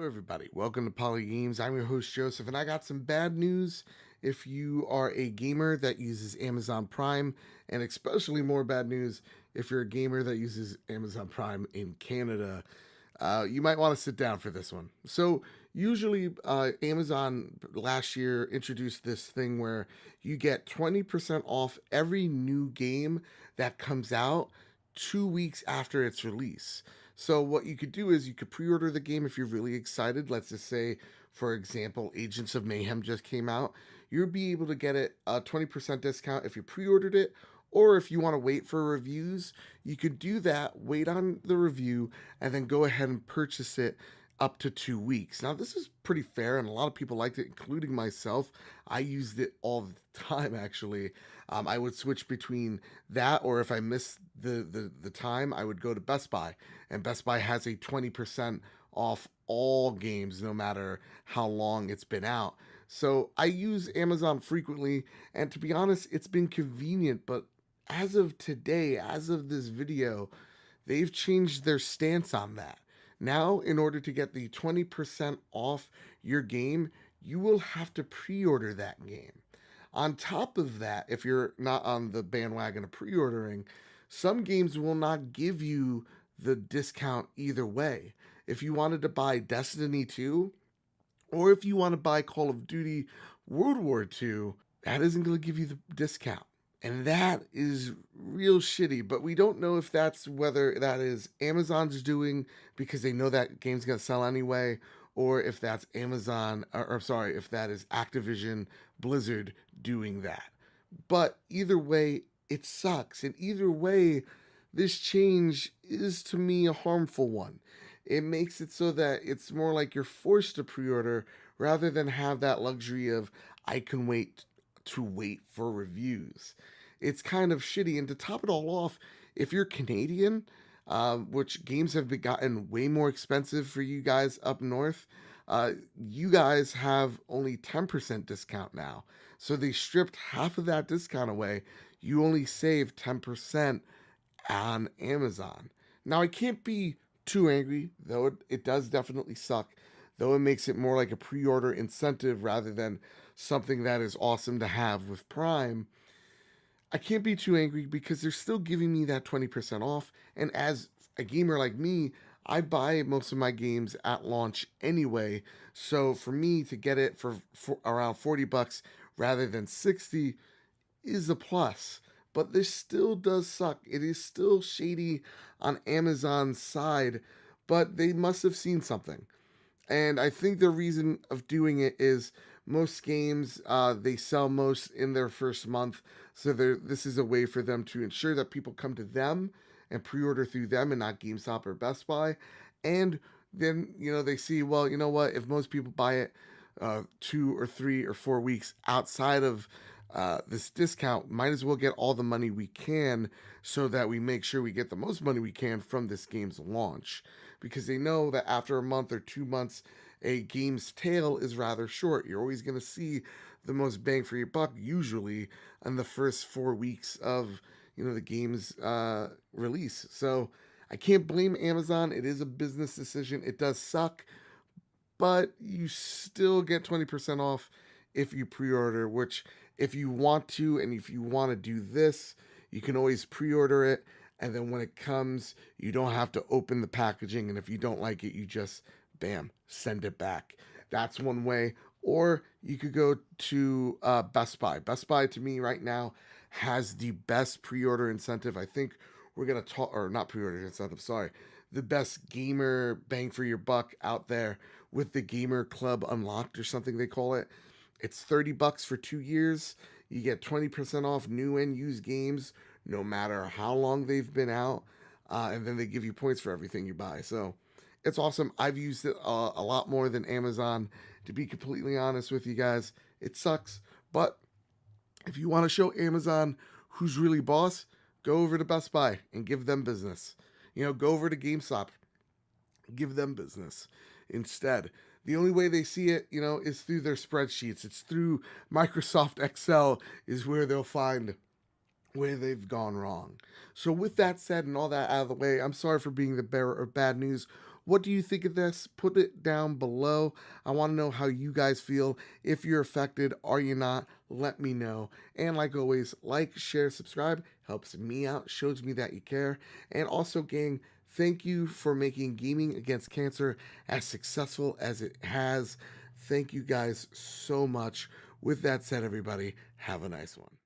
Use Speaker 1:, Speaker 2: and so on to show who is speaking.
Speaker 1: Hello, everybody. Welcome to Poly Games. I'm your host, Joseph, and I got some bad news if you are a gamer that uses Amazon Prime, and especially more bad news if you're a gamer that uses Amazon Prime in Canada. You might want to sit down for this one. So, usually, Amazon last year introduced this thing where you get 20% off every new game that comes out 2 weeks after its release. So, what you could do is you could pre order the game if you're really excited. Let's just say, for example, Agents of Mayhem just came out. You'll be able to get it a 20% discount if you pre ordered it. Or if you want to wait for reviews, you could do that, wait on the review, and then go ahead and purchase it up to 2 weeks. Now, this is pretty fair, and a lot of people liked it, including myself. I used it all the time, actually. I would switch between that, or if I missed the time, I would go to Best Buy. And Best Buy has a 20% off all games, no matter how long it's been out. So I use Amazon frequently, and to be honest, it's been convenient, but as of today, as of this video, they've changed their stance on that. Now, in order to get the 20% off your game, you will have to pre order that game. On top of that, if you're not on the bandwagon of pre ordering, some games will not give you the discount either way. If you wanted to buy Destiny 2, or if you want to buy Call of Duty World War II, that isn't going to give you the discount. And that is real shitty, but we don't know if that's whether that is Amazon's doing because they know that game's going to sell anyway, or if that's Amazon, or sorry, if that is Activision Blizzard doing that. But either way, it sucks. And either way, this change is to me a harmful one. It makes it so that it's more like you're forced to pre order rather than have that luxury of I can wait for reviews. It's kind of shitty. And to top it all off, if you're Canadian, which games have gotten way more expensive for you guys up north, you guys have only 10% discount now. So they stripped half of that discount away. You only save 10% on Amazon. Now, I can't be too angry, though it does definitely suck, though it makes it more like a pre order incentive rather than something that is awesome to have with Prime. I can't be too angry because they're still giving me that 20% off. And as a gamer like me, I buy most of my games at launch anyway. So for me to get it for around 40 bucks rather than 60 is a plus. But this still does suck. It is still shady on Amazon's side, but they must have seen something. And I think the reason of doing it is most games they sell most in their first month, so this is a way for them to ensure that people come to them and pre-order through them and not GameStop or Best Buy. And then they see, well, you know what? If most people buy it 2 or 3 or 4 weeks outside of this discount, might as well get all the money we can so that we make sure we get the most money we can from this game's launch. Because they know that after a month or 2 months, a game's tail is rather short. You're always going to see the most bang for your buck, usually, in the first 4 weeks of the game's release. So I can't blame Amazon. It is a business decision. It does suck, but you still get 20% off if you pre-order, which if you want to and if you want to do this, you can always pre-order it, and then when it comes, you don't have to open the packaging, and if you don't like it, you just bam, send it back. That's one way. Or you could go to Best Buy. Best Buy, to me right now, has the best pre-order incentive. I think we're gonna talk, or not pre-order incentive, sorry, the best gamer bang for your buck out there with the Gamer Club Unlocked or something they call it. It's 30 bucks for 2 years. You get 20% off new and used games, no matter how long they've been out. And then they give you points for everything you buy. So it's awesome. I've used it a lot more than Amazon, to be completely honest with you guys. It sucks. But if you want to show Amazon who's really boss, go over to Best Buy and give them business. Go over to GameStop, give them business instead. The only way they see it, is through their spreadsheets. It's through Microsoft Excel is where they'll find where they've gone wrong. So with that said and all that out of the way, I'm sorry for being the bearer of bad news. What do you think of this? Put it down below. I want to know how you guys feel. If you're affected, are you not? Let me know. And like always, like, share, subscribe. Helps me out, shows me that you care. And also, gang, thank you for making Gaming Against Cancer as successful as it has. Thank you guys so much. With that said, everybody, have a nice one.